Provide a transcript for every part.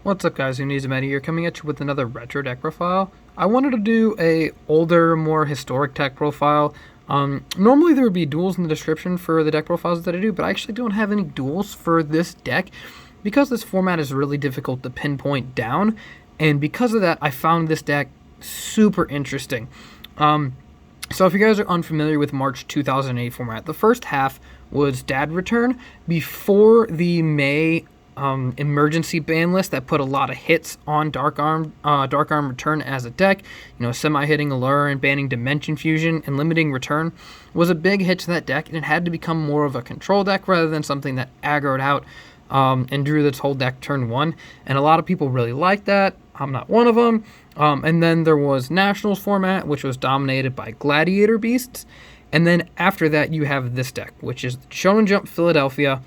What's up, guys? Who needs a meta here, coming at you with another retro deck profile. I wanted to do a older, more historic deck profile. Normally there would be duels in the description for the deck profiles that I do, but I actually don't have any duels for this deck because this format is really difficult to pinpoint down, and because of that, I found this deck super interesting. So if you guys are unfamiliar with March 2008 format, the first half was Dad Return before the May emergency ban list that put a lot of hits on Dark Arm Return as a deck. Semi-hitting Allure and banning Dimension Fusion and limiting Return was a big hit to that deck, and it had to become more of a control deck rather than something that aggroed out and drew its whole deck turn one. And a lot of people really liked that. I'm not one of them. And then there was Nationals format, which was dominated by Gladiator Beasts. And then after that, you have this deck, which is Shonen Jump Philadelphia,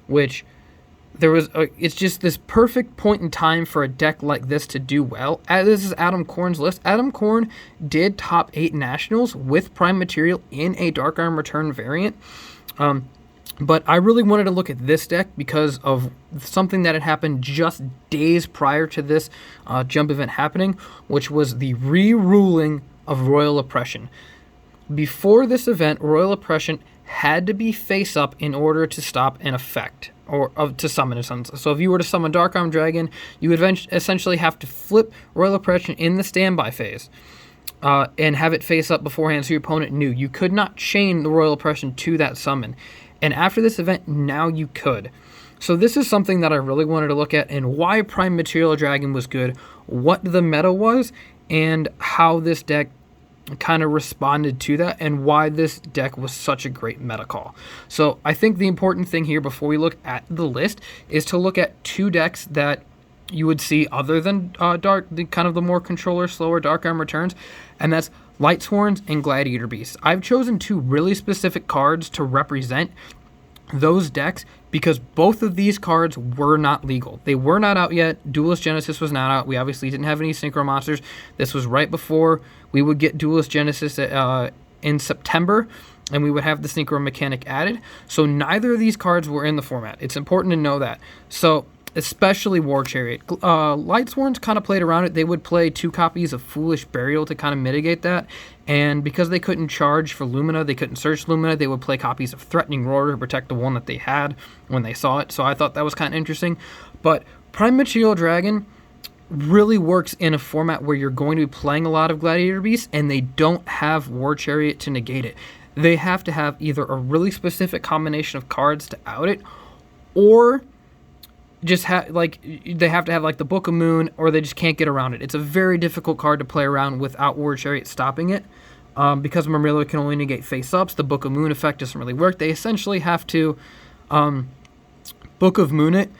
which it's just this perfect point in time for a deck like this to do well. This is Adam Korn's list. Adam Korn did top 8 Nationals with Prime Material in a Dark Arm Return variant. But I really wanted to look at this deck because of something that had happened just days prior to this jump event happening, which was the re-ruling of Royal Oppression. Before this event, Royal Oppression had to be face up in order to stop an effect, or to summon a sense. So if you were to summon Dark Arm Dragon, you would essentially have to flip Royal Oppression in the standby phase and have it face up beforehand so your opponent knew. You could not chain the Royal Oppression to that summon. And after this event, now you could. So this is something that I really wanted to look at, and why Prime Material Dragon was good, what the meta was, and how this deck kind of responded to that, and why this deck was such a great meta call. So I think the important thing here before we look at the list is to look at two decks that you would see other than the more controller, slower Dark Arm Returns, and that's Lightsworns and Gladiator Beasts. I've chosen two really specific cards to represent those decks because both of these cards were not legal. They were not out yet. Duelist Genesis was not out. We obviously didn't have any Synchro Monsters. This was right before we would get Duelist Genesis in September, and we would have the Synchro mechanic added. So neither of these cards were in the format. It's important to know that. So especially War Chariot. Lightsworns kind of played around it. They would play 2 copies of Foolish Burial to kind of mitigate that. And because they couldn't charge for Lumina, they couldn't search Lumina, they would play copies of Threatening Roar to protect the one that they had when they saw it. So I thought that was kind of interesting. But Prime Material Dragon really works in a format where you're going to be playing a lot of Gladiator Beasts and they don't have War Chariot to negate it. They have to have either a really specific combination of cards to out it, or just they have to have the Book of Moon, or they just can't get around it. It's a very difficult card to play around without War Chariot stopping it. Because Marilla can only negate face-ups, the Book of Moon effect doesn't really work. They essentially have to Book of Moon it,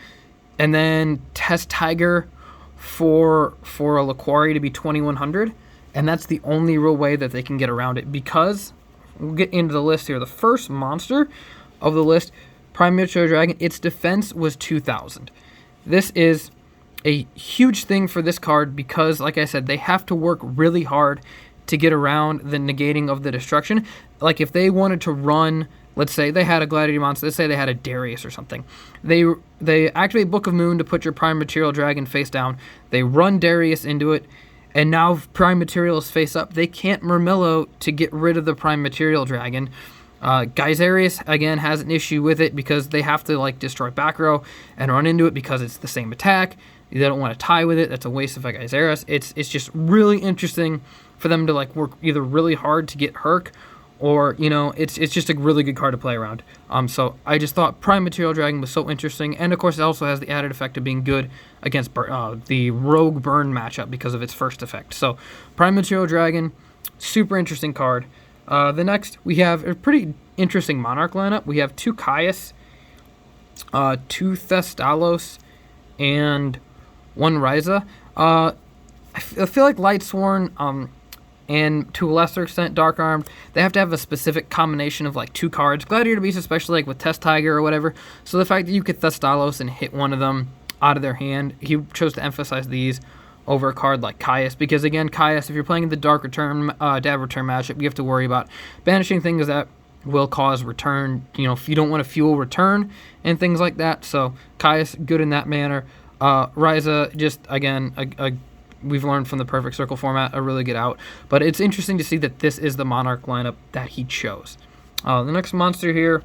and then test Tiger for a Laquari to be 2100, and that's the only real way that they can get around it, because we'll get into the list here. The first monster of the list, Prime Material Dragon, its defense was 2000. This is a huge thing for this card because, like I said, they have to work really hard to get around the negating of the destruction. Like if they wanted to run, let's say they had a Gladiator monster, let's say they had a Darius or something. They activate Book of Moon to put your Prime Material Dragon face down. They run Darius into it, and now Prime Material is face up. They can't Murmillo to get rid of the Prime Material Dragon. Geyserius, again, has an issue with it because they have to destroy back row and run into it because it's the same attack. They don't want to tie with it. That's a waste of a Geyserius. It's just really interesting for them to work either really hard to get Herc, or it's just a really good card to play around. So I just thought Prime Material Dragon was so interesting, and of course it also has the added effect of being good against the Rogue Burn matchup because of its first effect. So Prime Material Dragon, super interesting card. The next, we have a pretty interesting Monarch lineup. We have 2 Caius, 2 Thestalos, and 1 Raiza. I feel like Lightsworn, and to a lesser extent Dark Armed, they have to have a specific combination of 2 cards. Gladiator Beast, especially with Test Tiger or whatever. So the fact that you could Thestalos and hit one of them out of their hand, he chose to emphasize these over a card like Caius, because again, Caius, if you're playing the Dad Return matchup, you have to worry about banishing things that will cause return, if you don't want to fuel return and things like that. So Caius, good in that manner. Raiza, just again, we've learned from the Perfect Circle format, a really good out. But it's interesting to see that this is the Monarch lineup that he chose. The next monster here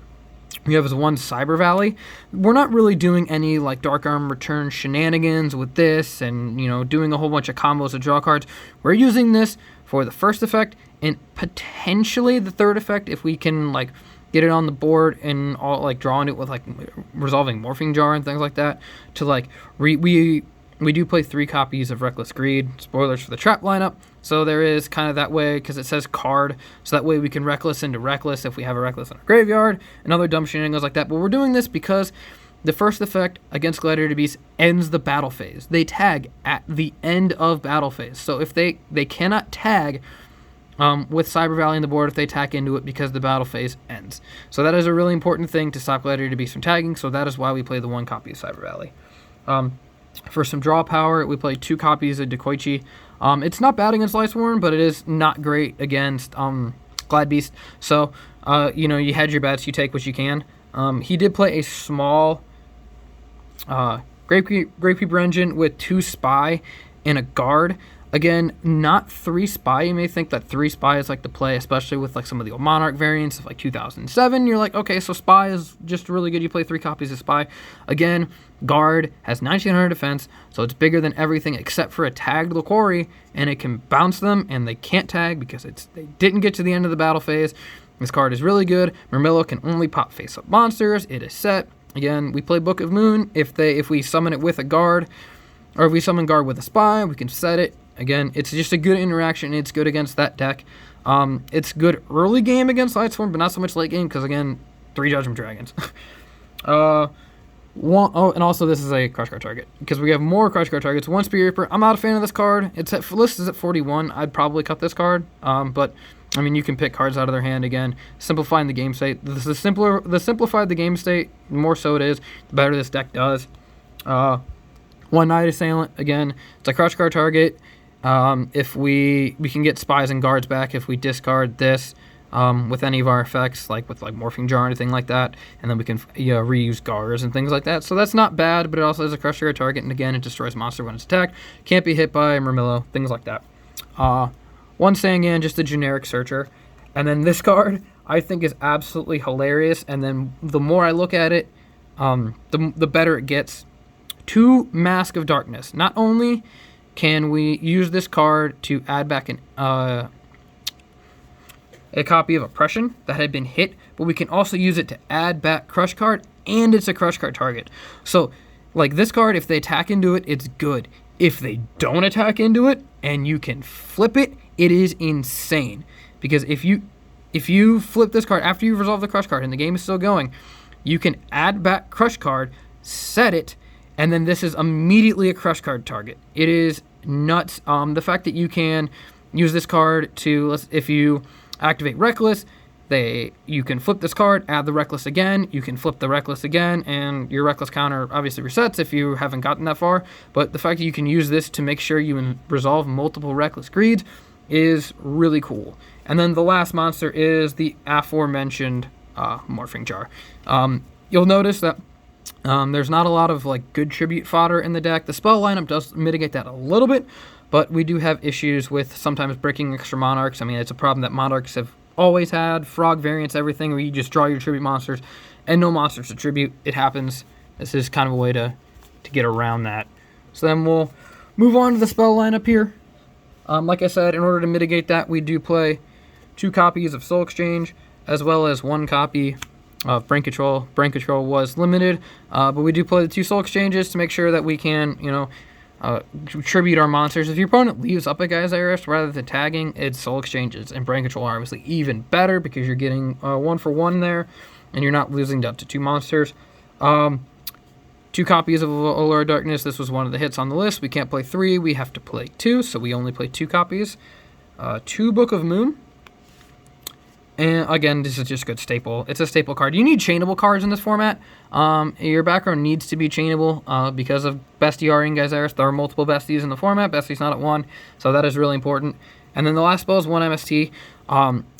we have is one Cyber Valley. We're not really doing any like Dark Arm Return shenanigans with this and, you know, doing a whole bunch of combos to draw cards. We're using this for the first effect and potentially the third effect if we can like get it on the board and all like drawing it with like resolving Morphing Jar and things like that to like we do play 3 copies of Reckless Greed. Spoilers for the Trap lineup. So there is kind of that way because it says card. So that way we can Reckless into Reckless if we have a Reckless in our graveyard and other dumb shenanigans like that. But we're doing this because the first effect against Gladiator Beast ends the battle phase. They tag at the end of battle phase. So if they cannot tag with Cyber Valley on the board if they attack into it because the battle phase ends. So that is a really important thing to stop Gladiator Beast from tagging. So that is why we play the 1 copy of Cyber Valley. For some draw power, we play 2 copies of Dekoicki. It's not bad against Lightsworn, but it is not great against Glad Beast. So, you know, you hedge your bets, you take what you can. He did play a small Gravekeeper engine with 2 Spy and a Guard. Again, not 3 Spy. You may think that 3 Spy is like the play, especially with like some of the old Monarch variants of like 2007. You're like, okay, so Spy is just really good. You play 3 copies of Spy. Again, Guard has 1900 defense, so it's bigger than everything except for a tagged Lokori, and it can bounce them, and they can't tag because they didn't get to the end of the battle phase. This card is really good. Murmillo can only pop face-up monsters. It is set. Again, we play Book of Moon. If we summon it with a Guard, or if we summon Guard with a Spy, we can set it. Again, it's just a good interaction. It's good against that deck. It's good early game against Lightsworn, but not so much late game because, again, 3 Judgment Dragons. And also this is a crush card target because we have more crush card targets. 1 Spear Reaper. I'm not a fan of this card. It's at list is at 41. I'd probably cut this card. But I mean, you can pick cards out of their hand again, simplifying the game state. The simplified the game state, the more so it is, the better this deck does. 1 Night Assailant. Again, it's a crush card target. If we can get Spies and Guards back if we discard this with any of our effects, like with like Morphing Jar or anything like that, and then we can reuse Guards and things like that. So that's not bad, but it also has a crush card target, and again, it destroys monster when it's attacked. Can't be hit by Murmillo, things like that. 1 Sangan, just a generic searcher. And then this card, I think, is absolutely hilarious, and then the more I look at it, the better it gets. 2 Mask of Darkness. Not only can we use this card to add back a copy of Oppression that had been hit, but we can also use it to add back Crush card, and it's a Crush card target. So, like this card, if they attack into it, it's good. If they don't attack into it, and you can flip it, it is insane. Because if you flip this card after you've resolved the Crush card and the game is still going, you can add back Crush card, set it, and then this is immediately a Crush card target. It is nuts. The fact that you can use this card to, if you activate Reckless, you can flip this card, add the Reckless again, you can flip the Reckless again, and your Reckless counter obviously resets if you haven't gotten that far. But the fact that you can use this to make sure you resolve multiple Reckless Greeds is really cool. And then the last monster is the aforementioned Morphing Jar. You'll notice that there's not a lot of like good tribute fodder in the deck. The spell lineup does mitigate that a little bit, but we do have issues with sometimes breaking extra Monarchs. I mean, it's a problem that Monarchs have always had. Frog variants, everything, where you just draw your tribute monsters and no monsters to tribute. It happens. This is kind of a way to get around that. So then we'll move on to the spell lineup here. Like I said, in order to mitigate that, we do play 2 copies of Soul Exchange as well as 1 copy of Brain Control. Brain Control was limited, but we do play the 2 Soul Exchanges to make sure that we can, tribute our monsters. If your opponent leaves up a Guy's Iris rather than tagging, it's Soul Exchanges, and Brain Control are obviously even better because you're getting 1 for 1 there, and you're not losing up to 2 monsters. 2 copies of Allure of Darkness. This was one of the hits on the list. We can't play 3. We have to play 2, so we only play 2 copies. 2 Book of Moon. And again, this is just a good staple. It's a staple card. You need chainable cards in this format. Your background needs to be chainable because of Bestiary and Geysiris. There are multiple Besties in the format. Bestie's not at 1, so that is really important. And then the last spell is 1 MST.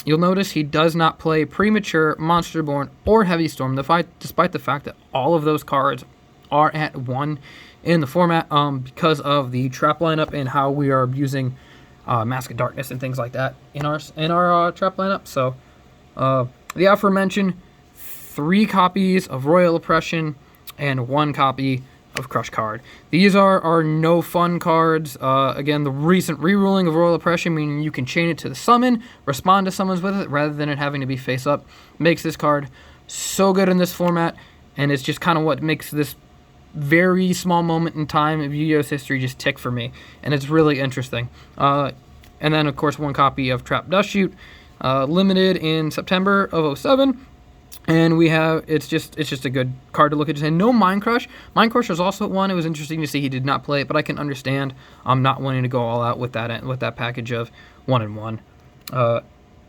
You'll notice he does not play Premature, Monsterborn, or Heavy Storm, despite the fact that all of those cards are at 1. in the format because of the trap lineup and how we are using Mask of Darkness and things like that in our trap lineup. So the aforementioned 3 copies of Royal Oppression and 1 copy of Crush card. These are no fun cards. Again, the recent reruling of Royal Oppression, meaning you can chain it to the summon, respond to summons with it, rather than it having to be face up, makes this card so good in this format, and it's just kind of what makes this very small moment in time of Yu-Gi-Oh's history just tick for me, and it's really interesting. And then, of course, 1 copy of Trap Dustshoot, limited in September of 07. And we have, it's just a good card to look at. And no Mind Crush. Mind Crush was also one. It was interesting to see he did not play it, but I can understand not wanting to go all out with that package of 1 and 1.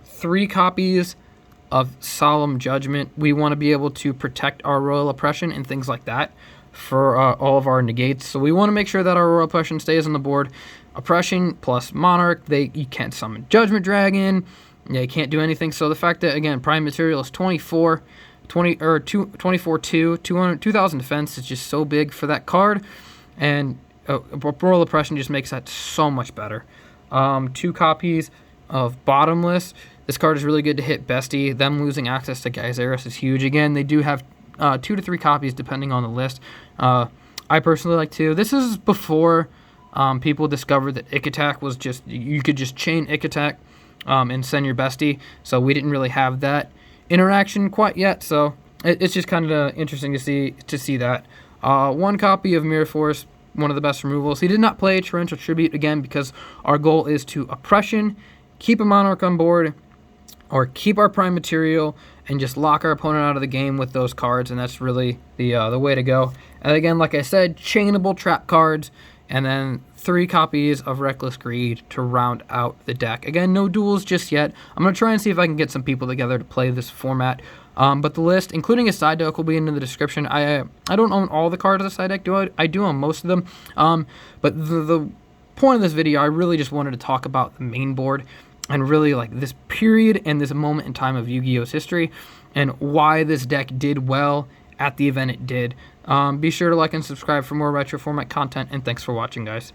3 copies of Solemn Judgment. We want to be able to protect our Royal Oppression and things like that for all of our negates. So we want to make sure that our Royal Oppression stays on the board. Oppression plus Monarch. You can't summon Judgment Dragon. Yeah, you can't do anything. So the fact that, again, Prime Material is 24, 2,000 defense is just so big for that card. And Royal Oppression just makes that so much better. 2 copies of Bottomless. This card is really good to hit Bestie. Them losing access to Geyseris is huge. Again, they do have 2 to 3 copies depending on the list. I personally like 2. This is before people discovered that Ick Attack was just, you could just chain Ick Attack and send your Bestie. So we didn't really have that interaction quite yet. So it's just kind of interesting to see that. 1 copy of Mirror Force, one of the best removals. He did not play Torrential Tribute again because our goal is to Oppression, keep a Monarch on board, or keep our Prime Material and just lock our opponent out of the game with those cards, and that's really the way to go. And again, like I said, chainable trap cards, and then 3 copies of Reckless Greed to round out the deck. Again, no duels just yet. I'm going to try and see if I can get some people together to play this format. But the list, including a side deck, will be in the description. I don't own all the cards of the side deck. I do own most of them. But the point of this video, I really just wanted to talk about the main board and really like this period and this moment in time of Yu-Gi-Oh's history and why this deck did well at the event it did. Be sure to like and subscribe for more retro format content, and thanks for watching, guys.